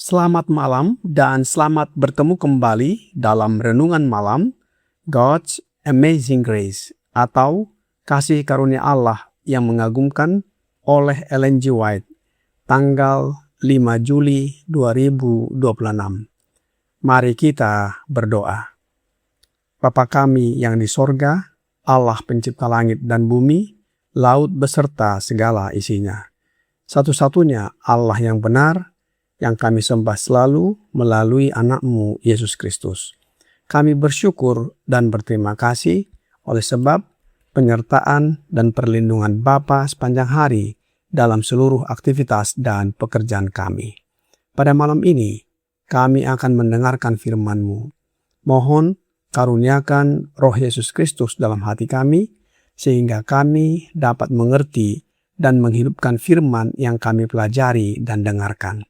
Selamat malam dan selamat bertemu kembali dalam Renungan Malam God's Amazing Grace atau Kasih Karunia Allah yang mengagumkan oleh Ellen G. White, tanggal 5 Juli 2026. Mari kita berdoa. Bapa kami yang di sorga, Allah pencipta langit dan bumi, laut beserta segala isinya. Satu-satunya Allah yang benar, yang kami sembah selalu melalui anak-Mu Yesus Kristus. Kami bersyukur dan berterima kasih oleh sebab penyertaan dan perlindungan Bapa sepanjang hari dalam seluruh aktivitas dan pekerjaan kami. Pada malam ini, kami akan mendengarkan firman-Mu. Mohon karuniakan Roh Yesus Kristus dalam hati kami, sehingga kami dapat mengerti dan menghidupkan firman yang kami pelajari dan dengarkan.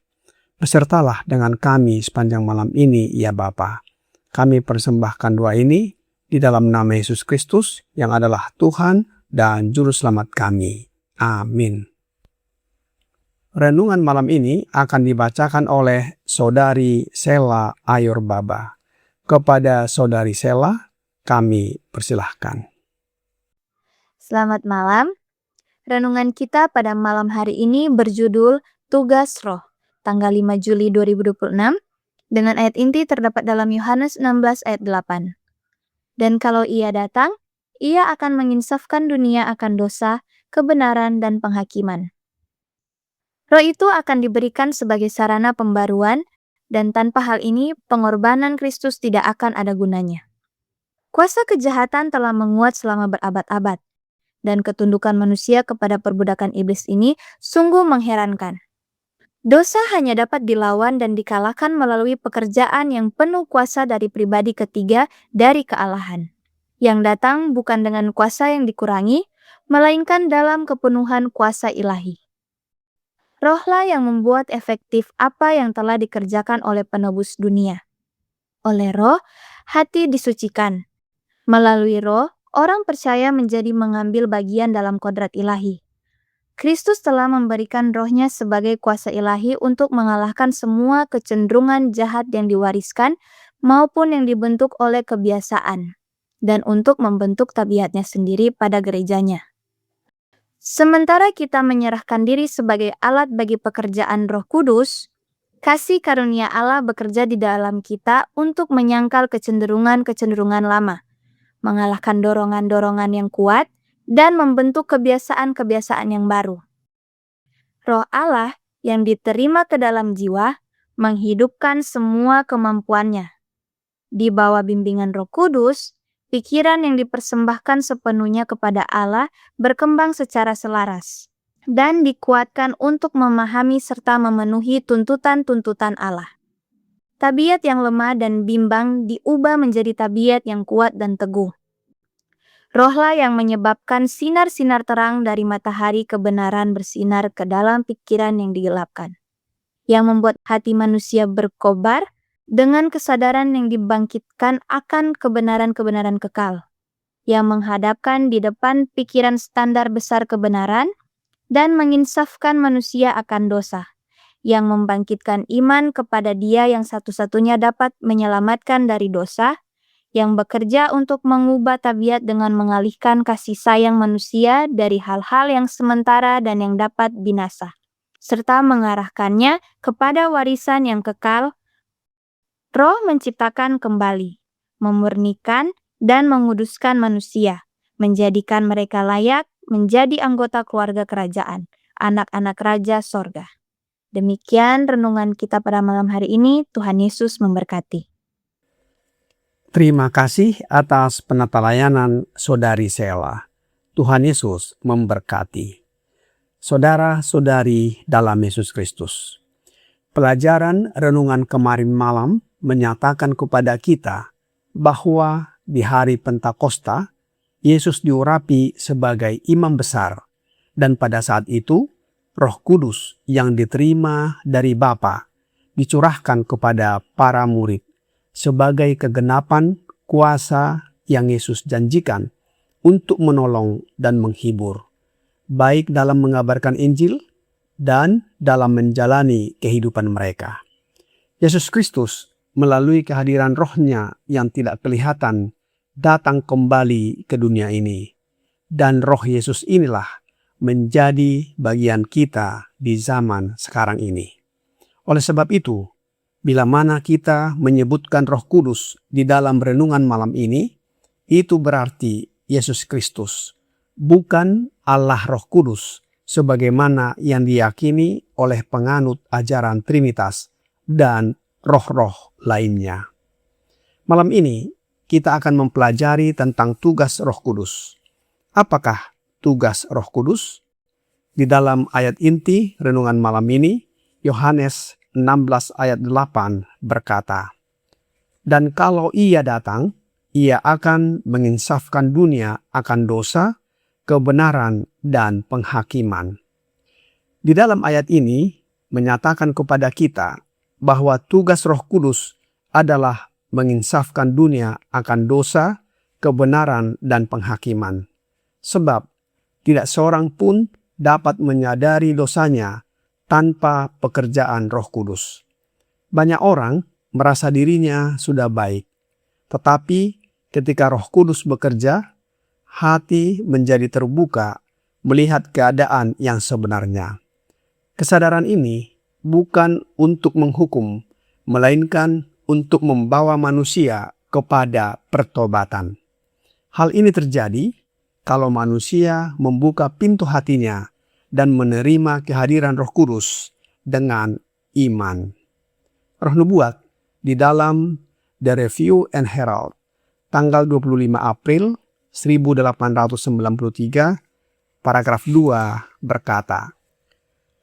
Besertalah dengan kami sepanjang malam ini, ya Bapa. Kami persembahkan doa ini di dalam nama Yesus Kristus yang adalah Tuhan dan Juru Selamat kami. Amin. Renungan malam ini akan dibacakan oleh Saudari Sela Ayorbaba. Kepada Saudari Sela, kami persilahkan. Selamat malam. Renungan kita pada malam hari ini berjudul Tugas Roh, tanggal 5 Juli 2026, dengan ayat inti terdapat dalam Yohanes 16 ayat 8. Dan kalau Ia datang, Ia akan menginsafkan dunia akan dosa, kebenaran, dan penghakiman. Roh itu akan diberikan sebagai sarana pembaruan, dan tanpa hal ini, pengorbanan Kristus tidak akan ada gunanya. Kuasa kejahatan telah menguat selama berabad-abad, dan ketundukan manusia kepada perbudakan iblis ini sungguh mengherankan. Dosa hanya dapat dilawan dan dikalahkan melalui pekerjaan yang penuh kuasa dari pribadi ketiga dari kealahan, yang datang bukan dengan kuasa yang dikurangi, melainkan dalam kepenuhan kuasa ilahi. Rohlah yang membuat efektif apa yang telah dikerjakan oleh penebus dunia. Oleh Roh, hati disucikan. Melalui Roh, orang percaya menjadi mengambil bagian dalam kodrat ilahi. Kristus telah memberikan Roh-Nya sebagai kuasa ilahi untuk mengalahkan semua kecenderungan jahat yang diwariskan maupun yang dibentuk oleh kebiasaan, dan untuk membentuk tabiatnya sendiri pada gerejanya. Sementara kita menyerahkan diri sebagai alat bagi pekerjaan Roh Kudus, kasih karunia Allah bekerja di dalam kita untuk menyangkal kecenderungan-kecenderungan lama, mengalahkan dorongan-dorongan yang kuat, dan membentuk kebiasaan-kebiasaan yang baru. Roh Allah yang diterima ke dalam jiwa menghidupkan semua kemampuannya. Di bawah bimbingan Roh Kudus, pikiran yang dipersembahkan sepenuhnya kepada Allah berkembang secara selaras dan dikuatkan untuk memahami serta memenuhi tuntutan-tuntutan Allah. Tabiat yang lemah dan bimbang diubah menjadi tabiat yang kuat dan teguh. Rohlah yang menyebabkan sinar-sinar terang dari matahari kebenaran bersinar ke dalam pikiran yang digelapkan, yang membuat hati manusia berkobar dengan kesadaran yang dibangkitkan akan kebenaran-kebenaran kekal, yang menghadapkan di depan pikiran standar besar kebenaran dan menginsafkan manusia akan dosa, yang membangkitkan iman kepada Dia yang satu-satunya dapat menyelamatkan dari dosa, yang bekerja untuk mengubah tabiat dengan mengalihkan kasih sayang manusia dari hal-hal yang sementara dan yang dapat binasa, serta mengarahkannya kepada warisan yang kekal. Roh menciptakan kembali, memurnikan dan menguduskan manusia, menjadikan mereka layak menjadi anggota keluarga kerajaan, anak-anak Raja Sorga. Demikian renungan kita pada malam hari ini. Tuhan Yesus memberkati. Terima kasih atas penata layanan Saudari Sela. Tuhan Yesus memberkati. Saudara-saudari dalam Yesus Kristus, pelajaran renungan kemarin malam menyatakan kepada kita bahwa di hari Pentakosta, Yesus diurapi sebagai imam besar, dan pada saat itu Roh Kudus yang diterima dari Bapa dicurahkan kepada para murid sebagai kegenapan kuasa yang Yesus janjikan untuk menolong dan menghibur, baik dalam mengabarkan Injil dan dalam menjalani kehidupan mereka. Yesus Kristus melalui kehadiran Roh-Nya yang tidak kelihatan datang kembali ke dunia ini. Dan Roh Yesus inilah menjadi bagian kita di zaman sekarang ini. Oleh sebab itu, bila mana kita menyebutkan Roh Kudus di dalam renungan malam ini, itu berarti Yesus Kristus, bukan Allah Roh Kudus, sebagaimana yang diyakini oleh penganut ajaran Trinitas dan roh-roh lainnya. Malam ini kita akan mempelajari tentang tugas Roh Kudus. Apakah tugas Roh Kudus? Di dalam ayat inti renungan malam ini, Yohanes 16 ayat 8 berkata, "Dan kalau Ia datang, Ia akan menginsafkan dunia akan dosa, kebenaran, dan penghakiman." Di dalam ayat ini menyatakan kepada kita bahwa tugas Roh Kudus adalah menginsafkan dunia akan dosa, kebenaran, dan penghakiman. Sebab tidak seorang pun dapat menyadari dosanya tanpa pekerjaan Roh Kudus. Banyak orang merasa dirinya sudah baik, tetapi ketika Roh Kudus bekerja, hati menjadi terbuka melihat keadaan yang sebenarnya. Kesadaran ini bukan untuk menghukum, melainkan untuk membawa manusia kepada pertobatan. Hal ini terjadi kalau manusia membuka pintu hatinya dan menerima kehadiran Roh Kudus dengan iman. Roh Nubuat di dalam The Review and Herald, tanggal 25 April 1893, paragraf 2 berkata,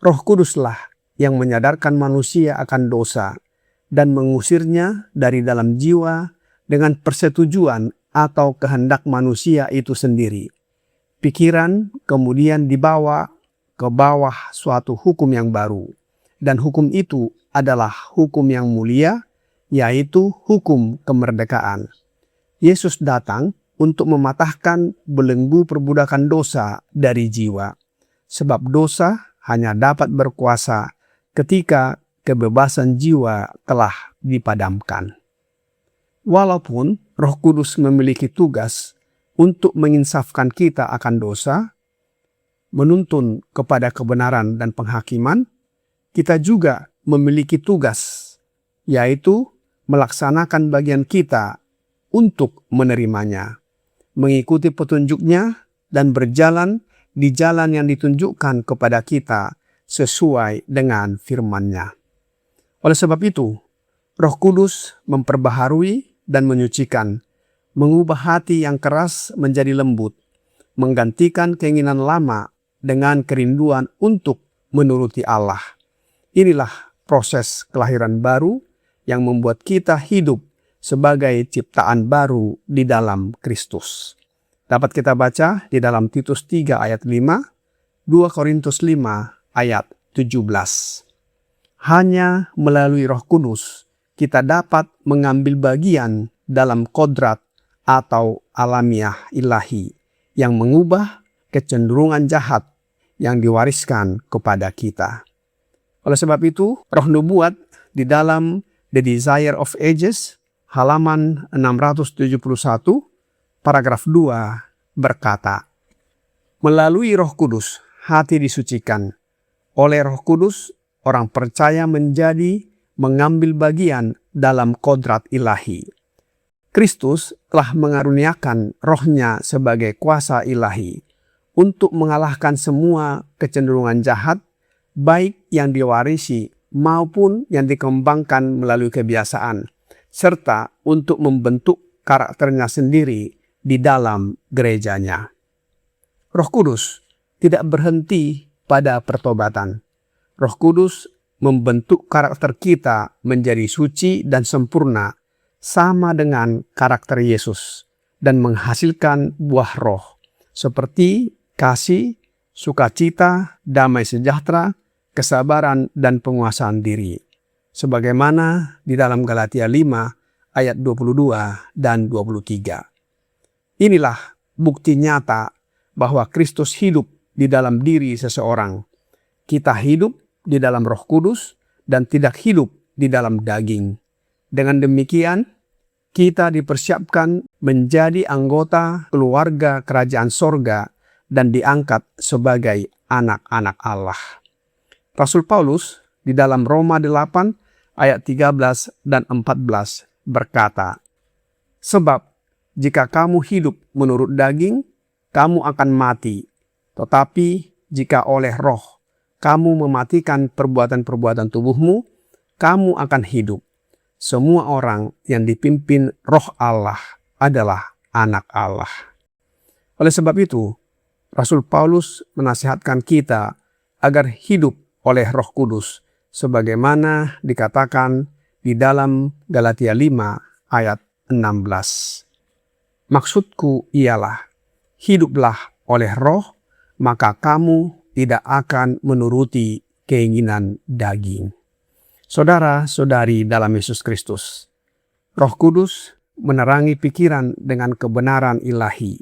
"Roh Kuduslah yang menyadarkan manusia akan dosa dan mengusirnya dari dalam jiwa dengan persetujuan atau kehendak manusia itu sendiri. Pikiran kemudian dibawa ke bawah suatu hukum yang baru, dan hukum itu adalah hukum yang mulia, yaitu hukum kemerdekaan. Yesus datang untuk mematahkan belenggu perbudakan dosa dari jiwa, sebab dosa hanya dapat berkuasa ketika kebebasan jiwa telah dipadamkan." Walaupun Roh Kudus memiliki tugas untuk menginsafkan kita akan dosa, menuntun kepada kebenaran dan penghakiman, kita juga memiliki tugas, yaitu melaksanakan bagian kita untuk menerimanya, mengikuti petunjuknya, dan berjalan di jalan yang ditunjukkan kepada kita sesuai dengan firman-Nya. Oleh sebab itu, Roh Kudus memperbaharui dan menyucikan, mengubah hati yang keras menjadi lembut, menggantikan keinginan lama dengan kerinduan untuk menuruti Allah. Inilah proses kelahiran baru yang membuat kita hidup sebagai ciptaan baru di dalam Kristus. Dapat kita baca di dalam Titus 3 ayat 5, 2 Korintus 5 ayat 17. Hanya melalui Roh Kudus kita dapat mengambil bagian dalam kodrat atau alamiah ilahi yang mengubah kecenderungan jahat yang diwariskan kepada kita. Oleh sebab itu, Roh Nubuat di dalam The Desire of Ages, halaman 671, paragraf 2 berkata, "Melalui Roh Kudus, hati disucikan. Oleh Roh Kudus, orang percaya mengambil bagian dalam kodrat ilahi. Kristus telah mengaruniakan Roh-Nya sebagai kuasa ilahi untuk mengalahkan semua kecenderungan jahat, baik yang diwarisi maupun yang dikembangkan melalui kebiasaan, serta untuk membentuk karakternya sendiri di dalam gerejanya." Roh Kudus tidak berhenti pada pertobatan. Roh Kudus membentuk karakter kita menjadi suci dan sempurna, sama dengan karakter Yesus, dan menghasilkan buah roh, seperti kasih, sukacita, damai sejahtera, kesabaran, dan penguasaan diri. Sebagaimana di dalam Galatia 5 ayat 22 dan 23. Inilah bukti nyata bahwa Kristus hidup di dalam diri seseorang. Kita hidup di dalam Roh Kudus dan tidak hidup di dalam daging. Dengan demikian, kita dipersiapkan menjadi anggota keluarga kerajaan sorga dan diangkat sebagai anak-anak Allah. Rasul Paulus di dalam Roma 8 ayat 13 dan 14 berkata, "Sebab jika kamu hidup menurut daging, kamu akan mati. Tetapi jika oleh roh kamu mematikan perbuatan-perbuatan tubuhmu, kamu akan hidup. Semua orang yang dipimpin roh Allah adalah anak Allah." Oleh sebab itu, Rasul Paulus menasihatkan kita agar hidup oleh Roh Kudus, sebagaimana dikatakan di dalam Galatia 5 ayat 16. Maksudku ialah, hiduplah oleh roh, maka kamu tidak akan menuruti keinginan daging. Saudara-saudari dalam Yesus Kristus, Roh Kudus menerangi pikiran dengan kebenaran ilahi,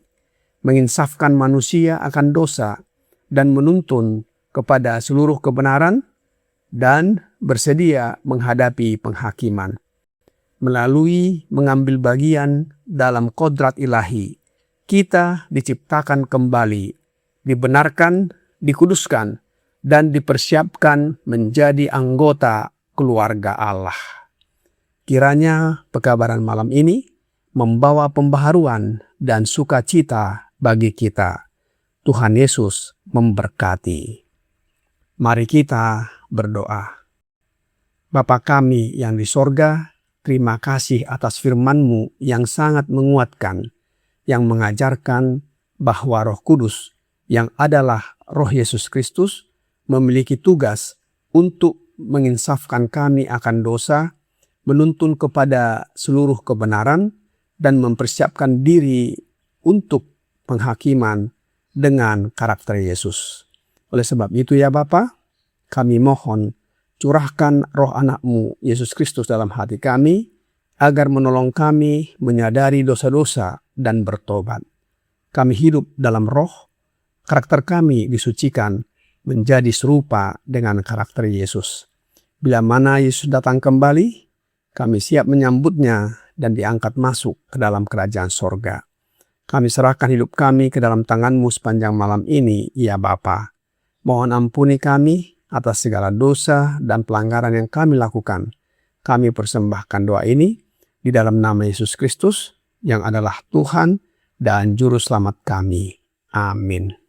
menginsafkan manusia akan dosa, dan menuntun kepada seluruh kebenaran, dan bersedia menghadapi penghakiman. Melalui mengambil bagian dalam kodrat ilahi, kita diciptakan kembali, dibenarkan, dikuduskan, dan dipersiapkan menjadi anggota keluarga Allah. Kiranya pekabaran malam ini membawa pembaharuan dan sukacita bagi kita. Tuhan Yesus memberkati. Mari kita berdoa. Bapa kami yang di sorga, terima kasih atas firman-Mu yang sangat menguatkan, yang mengajarkan bahwa Roh Kudus yang adalah Roh Yesus Kristus memiliki tugas untuk menginsafkan kami akan dosa, menuntun kepada seluruh kebenaran, dan mempersiapkan diri untuk penghakiman dengan karakter Yesus. Oleh sebab itu ya Bapa, kami mohon curahkan roh anak-Mu Yesus Kristus dalam hati kami, agar menolong kami menyadari dosa-dosa dan bertobat. Kami hidup dalam roh, karakter kami disucikan menjadi serupa dengan karakter Yesus. Bila mana Yesus datang kembali, kami siap menyambutnya dan diangkat masuk ke dalam kerajaan sorga. Kami serahkan hidup kami ke dalam tangan-Mu sepanjang malam ini, ya Bapa. Mohon ampuni kami atas segala dosa dan pelanggaran yang kami lakukan. Kami persembahkan doa ini di dalam nama Yesus Kristus yang adalah Tuhan dan Juru Selamat kami. Amin.